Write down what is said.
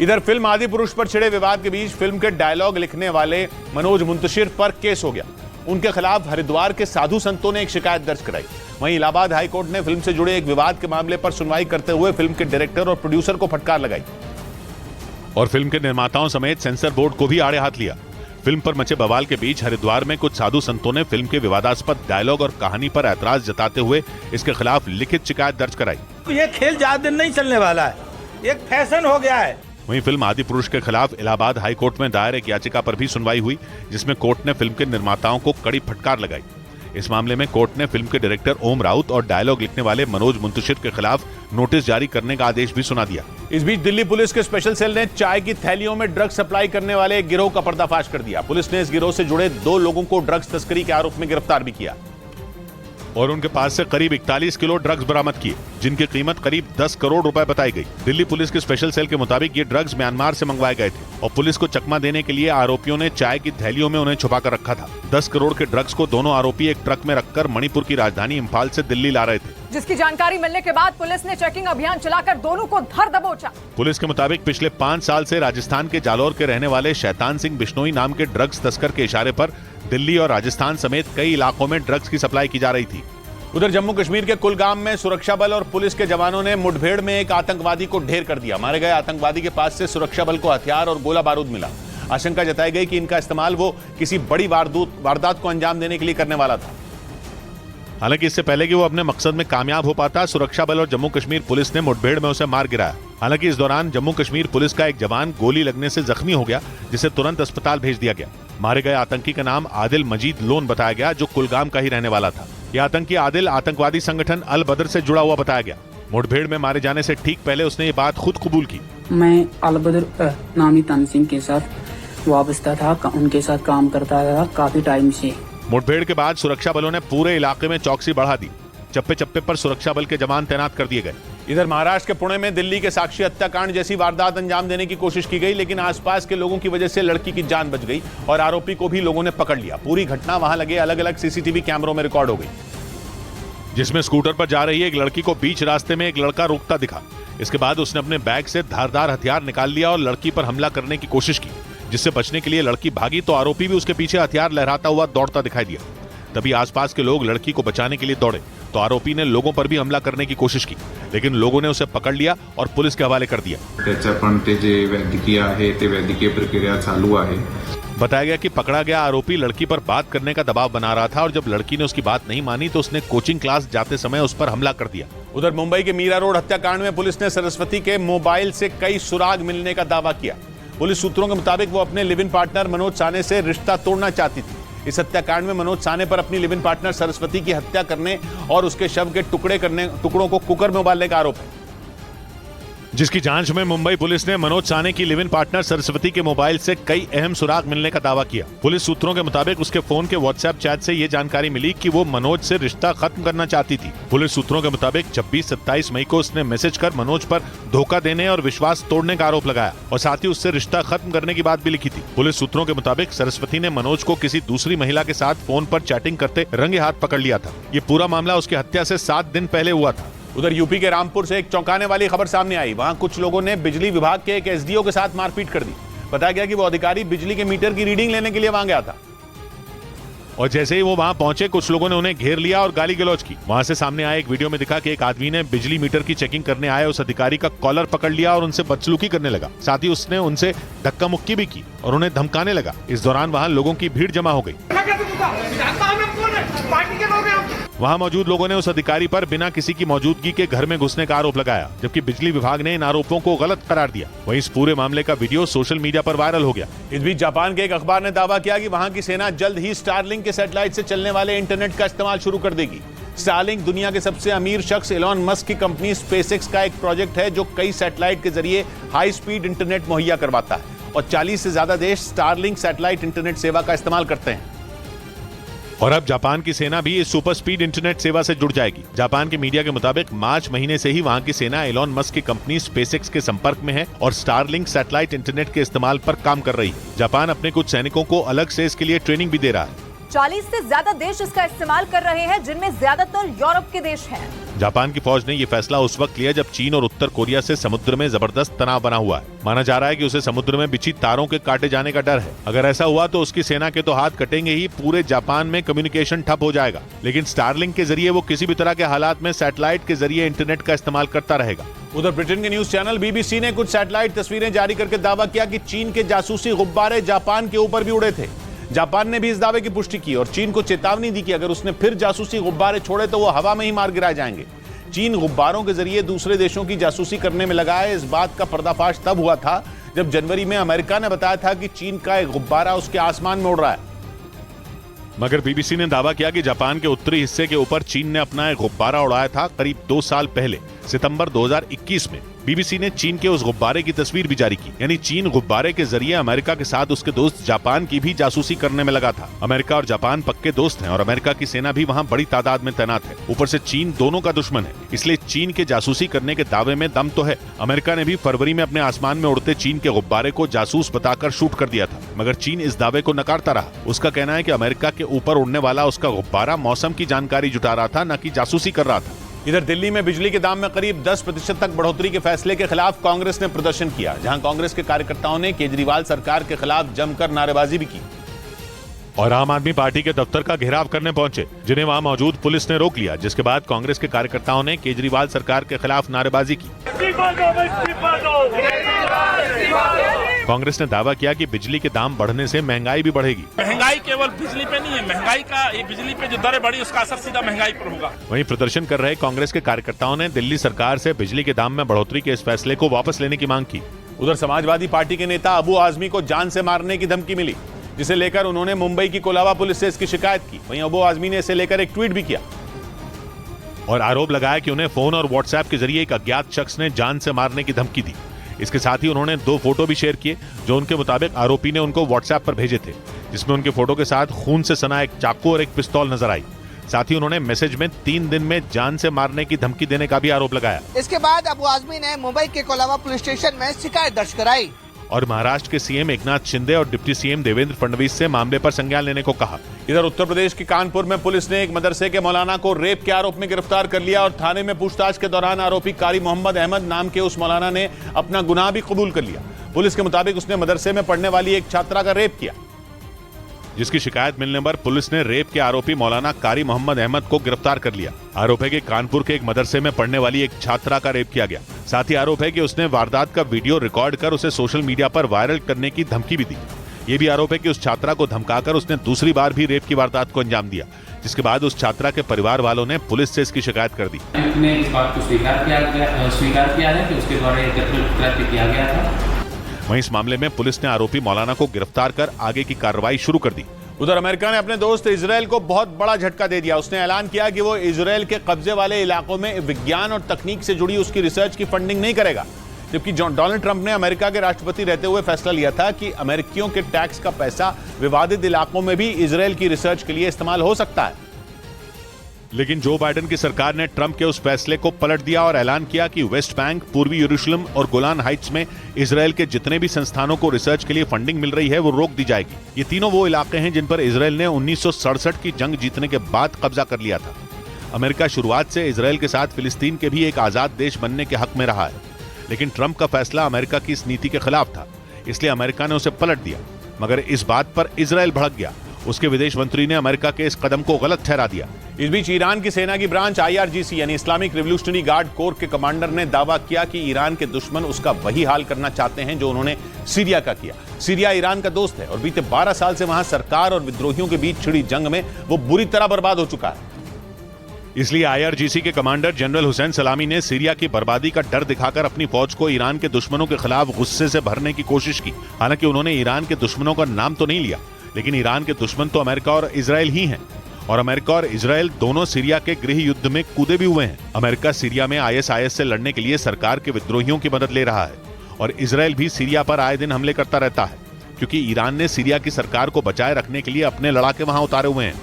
इधर फिल्म आदि पुरुष पर छिड़े विवाद के बीच फिल्म के डायलॉग लिखने वाले मनोज मुंतशिर पर केस हो गया। उनके खिलाफ हरिद्वार के साधु संतों ने एक शिकायत दर्ज कराई। वहीं इलाहाबाद हाईकोर्ट ने फिल्म से जुड़े एक विवाद के मामले पर सुनवाई करते हुए फिल्म के डायरेक्टर और प्रोड्यूसर को फटकार लगाई और फिल्म के निर्माताओं समेत सेंसर बोर्ड को भी आड़े हाथ लिया। फिल्म पर मचे बवाल के बीच हरिद्वार में कुछ साधु संतों ने फिल्म के विवादास्पद डायलॉग और कहानी पर ऐतराज जताते हुए इसके खिलाफ लिखित शिकायत दर्ज कराई। ये खेल ज्यादा दिन नहीं चलने वाला है, एक फैशन हो गया है। वहीं फिल्म आदि पुरुष के खिलाफ इलाहाबाद हाईकोर्ट में दायर एक याचिका पर भी सुनवाई हुई, जिसमें कोर्ट ने फिल्म के निर्माताओं को कड़ी फटकार लगाई। इस मामले में कोर्ट ने फिल्म के डायरेक्टर ओम राउत और डायलॉग लिखने वाले मनोज मुंतशिर के खिलाफ नोटिस जारी करने का आदेश भी सुना दिया। इस बीच दिल्ली पुलिस के स्पेशल सेल ने चाय की थैलियों में ड्रग्स सप्लाई करने वाले एक गिरोह का पर्दाफाश कर दिया। पुलिस ने इस गिरोह से जुड़े 2 लोगों को ड्रग्स तस्करी के आरोप में गिरफ्तार भी किया और उनके पास से करीब 41 किलो ड्रग्स बरामद किए, जिनकी कीमत करीब 10 करोड़ रुपए बताई गई। दिल्ली पुलिस के स्पेशल सेल के मुताबिक ये ड्रग्स म्यांमार से मंगवाए गए थे और पुलिस को चकमा देने के लिए आरोपियों ने चाय की थैलियों में उन्हें छुपा कर रखा था। 10 करोड़ के ड्रग्स को दोनों आरोपी एक ट्रक में रखकर मणिपुर की राजधानी इम्फाल से दिल्ली ला रहे थे, जिसकी जानकारी मिलने के बाद पुलिस ने चेकिंग अभियान चलाकर दोनों को धर दबोचा। पुलिस के मुताबिक पिछले 5 साल से राजस्थान के जालौर के रहने वाले शैतान सिंह बिश्नोई नाम के ड्रग्स तस्कर के इशारे पर दिल्ली और राजस्थान समेत कई इलाकों में ड्रग्स की सप्लाई की जा रही थी। उधर जम्मू कश्मीर के कुलगाम में सुरक्षा बल और पुलिस के जवानों ने मुठभेड़ में एक आतंकवादी को ढेर कर दिया। मारे गए आतंकवादी के पास से सुरक्षा बल को हथियार और गोला बारूद मिला। आशंका जताई गई कि इनका इस्तेमाल वो किसी बड़ी वारदात को अंजाम देने के लिए करने वाला था। हालांकि इससे पहले कि वो अपने मकसद में कामयाब हो पाता, सुरक्षा बल और जम्मू कश्मीर पुलिस ने मुठभेड़ में उसे मार गिराया। हालांकि इस दौरान जम्मू कश्मीर पुलिस का एक जवान गोली लगने से जख्मी हो गया, जिसे तुरंत अस्पताल भेज दिया गया। मारे गए आतंकी का नाम आदिल मजीद लोन बताया गया, जो कुलगाम का ही रहने वाला था। यह आतंकी आदिल आतंकवादी संगठन अल बदर से जुड़ा हुआ बताया गया। मुठभेड़ में मारे जाने से ठीक पहले उसने ये बात खुद कबूल की। मैं अल बदर नामी तंजीम के साथ वाबस्ता था, उनके साथ काम करता था काफी टाइम से। मुठभेड़ के बाद सुरक्षा बलों ने पूरे इलाके में चौकसी बढ़ा दी। चप्पे चप्पे पर सुरक्षा बल के जवान तैनात कर दिए गए। इधर महाराष्ट्र के पुणे में दिल्ली के साक्षी हत्याकांड जैसी वारदात अंजाम देने की कोशिश की गई, लेकिन आसपास के लोगों की वजह से लड़की की जान बच गई और आरोपी को भी लोगों ने पकड़ लिया। पूरी घटना वहां लगे अलग अलग सीसीटीवी कैमरों में रिकॉर्ड हो गई, जिसमें स्कूटर पर जा रही एक लड़की को बीच रास्ते में एक लड़का रोकता दिखा। इसके बाद उसने अपने बैग से धारदार हथियार निकाल लिया और लड़की पर हमला करने की कोशिश की, जिससे बचने के लिए लड़की भागी तो आरोपी भी उसके पीछे हथियार लहराता हुआ दौड़ता दिखाई दिया। तभी आसपास के लोग लड़की को बचाने के लिए दौड़े तो आरोपी ने लोगों पर भी हमला करने की कोशिश की, लेकिन लोगों ने उसे पकड़ लिया और पुलिस के हवाले कर दिया। त्याचा पण ते जे वैद्यकीय आहे ते वैद्यकीय प्रक्रिया चालू आहे। बताया गया कि पकड़ा गया आरोपी लड़की पर बात करने का दबाव बना रहा था और जब लड़की ने उसकी बात नहीं मानी तो उसने कोचिंग क्लास जाते समय उस पर हमला कर दिया। उधर मुंबई के मीरा रोड हत्याकांड में पुलिस ने सरस्वती के मोबाइल से कई सुराग मिलने का दावा किया। पुलिस सूत्रों के मुताबिक वो अपने लिव इन पार्टनर मनोज साने से रिश्ता तोड़ना चाहती थी। इस हत्याकांड में मनोज साने पर अपनी लिव इन पार्टनर सरस्वती की हत्या करने और उसके शव के टुकड़ों को कुकर में उबालने का आरोप है, जिसकी जांच में मुंबई पुलिस ने मनोज साने की लिव इन पार्टनर सरस्वती के मोबाइल से कई अहम सुराग मिलने का दावा किया। पुलिस सूत्रों के मुताबिक उसके फोन के व्हाट्सएप चैट से ये जानकारी मिली कि वो मनोज से रिश्ता खत्म करना चाहती थी। पुलिस सूत्रों के मुताबिक 26-27 मई को उसने मैसेज कर मनोज पर धोखा देने और विश्वास तोड़ने का आरोप लगाया और साथ ही उससे रिश्ता खत्म करने की बात भी लिखी थी। पुलिस सूत्रों के मुताबिक सरस्वती ने मनोज को किसी दूसरी महिला के साथ फोन पर चैटिंग करते रंगे हाथ पकड़ लिया था। ये पूरा मामला उसकी हत्या से 7 दिन पहले हुआ था। उधर यूपी के रामपुर से एक चौंकाने वाली खबर सामने आई। वहां कुछ लोगों ने बिजली विभाग के एक एसडीओ के साथ मारपीट कर दी। बताया गया कि वो अधिकारी बिजली के मीटर की रीडिंग लेने के लिए वहां गया था और जैसे ही वो वहां पहुंचे कुछ लोगों ने उन्हें घेर लिया और गाली गलौज की। वहां से सामने आए एक वीडियो में दिखा कि एक आदमी ने बिजली मीटर की चेकिंग करने आए उस अधिकारी का कॉलर पकड़ लिया और उनसे बदसलूकी करने लगा। साथ ही उसने उनसे धक्का मुक्की भी की और उन्हें धमकाने लगा। इस दौरान वहां लोगों की भीड़ जमा हो गई। वहां मौजूद लोगों ने उस अधिकारी पर बिना किसी की मौजूदगी के घर में घुसने का आरोप लगाया, जबकि बिजली विभाग ने इन आरोपों को गलत करार दिया। वहीं इस पूरे मामले का वीडियो सोशल मीडिया पर वायरल हो गया। इस बीच जापान के एक अखबार ने दावा किया कि वहां की सेना जल्द ही स्टारलिंक के सैटेलाइट से चलने वाले इंटरनेट का इस्तेमाल शुरू कर देगी। स्टारलिंक दुनिया के सबसे अमीर शख्स एलॉन मस्क की कंपनी स्पेसएक्स का एक प्रोजेक्ट है, जो कई सैटेलाइट के जरिए हाई स्पीड इंटरनेट मुहैया करवाता है और 40 से ज्यादा देश स्टारलिंक सैटेलाइट इंटरनेट सेवा का इस्तेमाल करते हैं। और अब जापान की सेना भी इस सुपर स्पीड इंटरनेट सेवा से जुड़ जाएगी। जापान के मीडिया के मुताबिक मार्च महीने से ही वहां की सेना एलॉन मस्क की कंपनी स्पेसएक्स के संपर्क में है और स्टारलिंक सैटेलाइट इंटरनेट के इस्तेमाल पर काम कर रही है। जापान अपने कुछ सैनिकों को अलग से इसके लिए ट्रेनिंग भी दे रहा है। 40 से ज्यादा देश इसका इस्तेमाल कर रहे हैं, जिनमें ज्यादातर यूरोप के देश हैं। जापान की फौज ने ये फैसला उस वक्त लिया जब चीन और उत्तर कोरिया से समुद्र में जबरदस्त तनाव बना हुआ है। माना जा रहा है कि उसे समुद्र में बिछी तारों के काटे जाने का डर है। अगर ऐसा हुआ तो उसकी सेना के तो हाथ कटेंगे ही, पूरे जापान में कम्युनिकेशन ठप हो जाएगा। लेकिन स्टारलिंक के जरिए वो किसी भी तरह के हालात में सैटेलाइट के जरिए इंटरनेट का इस्तेमाल करता रहेगा। उधर ब्रिटेन के न्यूज चैनल BBC ने कुछ सैटेलाइट तस्वीरें जारी करके दावा किया कि चीन के जासूसी गुब्बारे जापान के ऊपर भी उड़े थे। जापान ने भी इस दावे की पुष्टि की और चीन को चेतावनी दी कि अगर उसने फिर जासूसी गुब्बारे छोड़े तो वो हवा में ही मार गिराए जाएंगे। चीन गुब्बारों के जरिए दूसरे देशों की जासूसी करने में लगा है। इस बात का पर्दाफाश तब हुआ था जब जनवरी में अमेरिका ने बताया था कि चीन का एक गुब्बारा उसके आसमान में उड़ रहा है। मगर BBC ने दावा किया कि जापान के उत्तरी हिस्से के ऊपर चीन ने अपना एक गुब्बारा उड़ाया था करीब 2 साल पहले, सितंबर 2021 में। BBC ने चीन के उस गुब्बारे की तस्वीर भी जारी की। यानी चीन गुब्बारे के जरिए अमेरिका के साथ उसके दोस्त जापान की भी जासूसी करने में लगा था। अमेरिका और जापान पक्के दोस्त हैं और अमेरिका की सेना भी वहां बड़ी तादाद में तैनात है। ऊपर से चीन दोनों का दुश्मन है, इसलिए चीन के जासूसी करने के दावे में दम तो है। अमेरिका ने भी फरवरी में अपने आसमान में उड़ते चीन के गुब्बारे को जासूस बताकर शूट कर दिया था, मगर चीन इस दावे को नकारता रहा। उसका कहना है कि अमेरिका के ऊपर उड़ने वाला उसका गुब्बारा मौसम की जानकारी जुटा रहा था, न कि जासूसी कर रहा था। इधर दिल्ली में बिजली के दाम में करीब 10% तक बढ़ोतरी के फैसले के खिलाफ कांग्रेस ने प्रदर्शन किया, जहां कांग्रेस के कार्यकर्ताओं ने केजरीवाल सरकार के खिलाफ जमकर नारेबाजी भी की और आम आदमी पार्टी के दफ्तर का घेराव करने पहुंचे, जिन्हें वहां मौजूद पुलिस ने रोक लिया। जिसके बाद कांग्रेस के कार्यकर्ताओं ने केजरीवाल सरकार के खिलाफ नारेबाजी की। कांग्रेस ने दावा किया कि बिजली के दाम बढ़ने से महंगाई भी बढ़ेगी। महंगाई केवल बिजली पे नहीं है, महंगाई का ये बिजली पे जो दरें बढ़ी उसका असर सीधा महंगाई पर होगा। वहीं प्रदर्शन कर रहे कांग्रेस के कार्यकर्ताओं ने दिल्ली सरकार से बिजली के दाम में बढ़ोतरी के इस फैसले को वापस लेने की मांग की। उधर समाजवादी पार्टी के नेता अबू आजमी को जान से मारने की धमकी मिली, जिसे लेकर उन्होंने मुंबई की कोलाबा पुलिस से इसकी शिकायत की। वहीं अबू आजमी ने इसे लेकर एक ट्वीट भी किया और आरोप लगाया कि उन्हें फोन और व्हाट्सएप के जरिए एक अज्ञात शख्स ने जान से मारने की धमकी दी। इसके साथ ही उन्होंने 2 फोटो भी शेयर किए जो उनके मुताबिक आरोपी ने उनको व्हाट्सएप पर भेजे थे, जिसमें उनके फोटो के साथ खून से सना एक चाकू और एक पिस्तौल नजर आई। साथ ही उन्होंने मैसेज में 3 दिन में जान से मारने की धमकी देने का भी आरोप लगाया। इसके बाद अबू आजमी ने मुंबई के कोलाबा पुलिस स्टेशन में शिकायत दर्ज कराई और महाराष्ट्र के सीएम एकनाथ शिंदे और डिप्टी सीएम देवेंद्र फडणवीस से मामले पर संज्ञान लेने को कहा। इधर उत्तर प्रदेश के कानपुर में पुलिस ने एक मदरसे के मौलाना को रेप के आरोप में गिरफ्तार कर लिया और थाने में पूछताछ के दौरान आरोपी कारी मोहम्मद अहमद नाम के उस मौलाना ने अपना गुनाह भी कबूल कर लिया। पुलिस के मुताबिक उसने मदरसे में पढ़ने वाली एक छात्रा का रेप किया, जिसकी शिकायत मिलने पर पुलिस ने रेप के आरोपी मौलाना कारी मोहम्मद अहमद को गिरफ्तार कर लिया। आरोप है कि कानपुर के एक मदरसे में पढ़ने वाली एक छात्रा का रेप किया गया। साथ ही आरोप है कि उसने वारदात का वीडियो रिकॉर्ड कर उसे सोशल मीडिया पर वायरल करने की धमकी भी दी। ये भी आरोप है कि उस छात्रा को धमकाकर उसने दूसरी बार भी रेप की वारदात को अंजाम दिया, जिसके बाद उस छात्रा के परिवार वालों ने पुलिस से इसकी शिकायत कर दी। ने इस बात को स्वीकार किया है कि उसके द्वारा एक कृत्य किया गया था। वहीं इस मामले में पुलिस ने आरोपी मौलाना को गिरफ्तार कर आगे की कार्रवाई शुरू कर दी। उधर अमेरिका ने अपने दोस्त इजराइल को बहुत बड़ा झटका दे दिया। उसने ऐलान किया कि वो इजराइल के कब्जे वाले इलाकों में विज्ञान और तकनीक से जुड़ी उसकी रिसर्च की फंडिंग नहीं करेगा, जबकि डोनाल्ड ट्रंप ने अमेरिका के राष्ट्रपति रहते हुए फैसला लिया था कि अमेरिकियों के टैक्स का पैसा विवादित इलाकों में भी इजराइल की रिसर्च के लिए इस्तेमाल हो सकता है। लेकिन जो बाइडेन की सरकार ने ट्रंप के उस फैसले को पलट दिया और ऐलान किया कि वेस्ट बैंक, पूर्वी यरूशलेम और गोलान हाइट्स में इजराइल के जितने भी संस्थानों को रिसर्च के लिए फंडिंग मिल रही है वो रोक दी जाएगी। ये तीनों वो इलाके हैं जिन पर इजराइल ने 1967 की जंग जीतने के बाद कब्जा कर लिया था। अमेरिका शुरुआत से इजराइल के साथ फिलिस्तीन के भी एक आजाद देश बनने के हक में रहा है, लेकिन ट्रंप का फैसला अमेरिका की इस नीति के खिलाफ था, इसलिए अमेरिका ने उसे पलट दिया। मगर इस बात पर इजराइल भड़क गया। उसके विदेश मंत्री ने अमेरिका के इस कदम को गलत ठहरा दिया। इस बीच ईरान की सेना की ब्रांच IRGC यानी इस्लामिक रिवोल्यूशनरी गार्ड कोर के कमांडर ने दावा किया कि ईरान के दुश्मन उसका वही हाल करना चाहते हैं जो उन्होंने सीरिया का किया। सीरिया ईरान का दोस्त है और बीते 12 साल से वहां सरकार और विद्रोहियों के बीच छिड़ी जंग में वो बुरी तरह बर्बाद हो चुका है। इसलिए IRGC के कमांडर जनरल हुसैन सलामी ने सीरिया की बर्बादी का डर दिखाकर अपनी फौज को ईरान के दुश्मनों के खिलाफ गुस्से से भरने की कोशिश की। हालांकि उन्होंने ईरान के दुश्मनों का नाम तो नहीं लिया, लेकिन ईरान के दुश्मन तो अमेरिका और इजराइल ही हैं और अमेरिका और इजराइल दोनों सीरिया के गृह युद्ध में कूदे भी हुए हैं। अमेरिका सीरिया में ISIS से लड़ने के लिए सरकार के विद्रोहियों की मदद ले रहा है और इजराइल भी सीरिया पर आए दिन हमले करता रहता है, क्योंकि ईरान ने सीरिया की सरकार को बचाए रखने के लिए अपने लड़ाके वहां उतारे हुए हैं।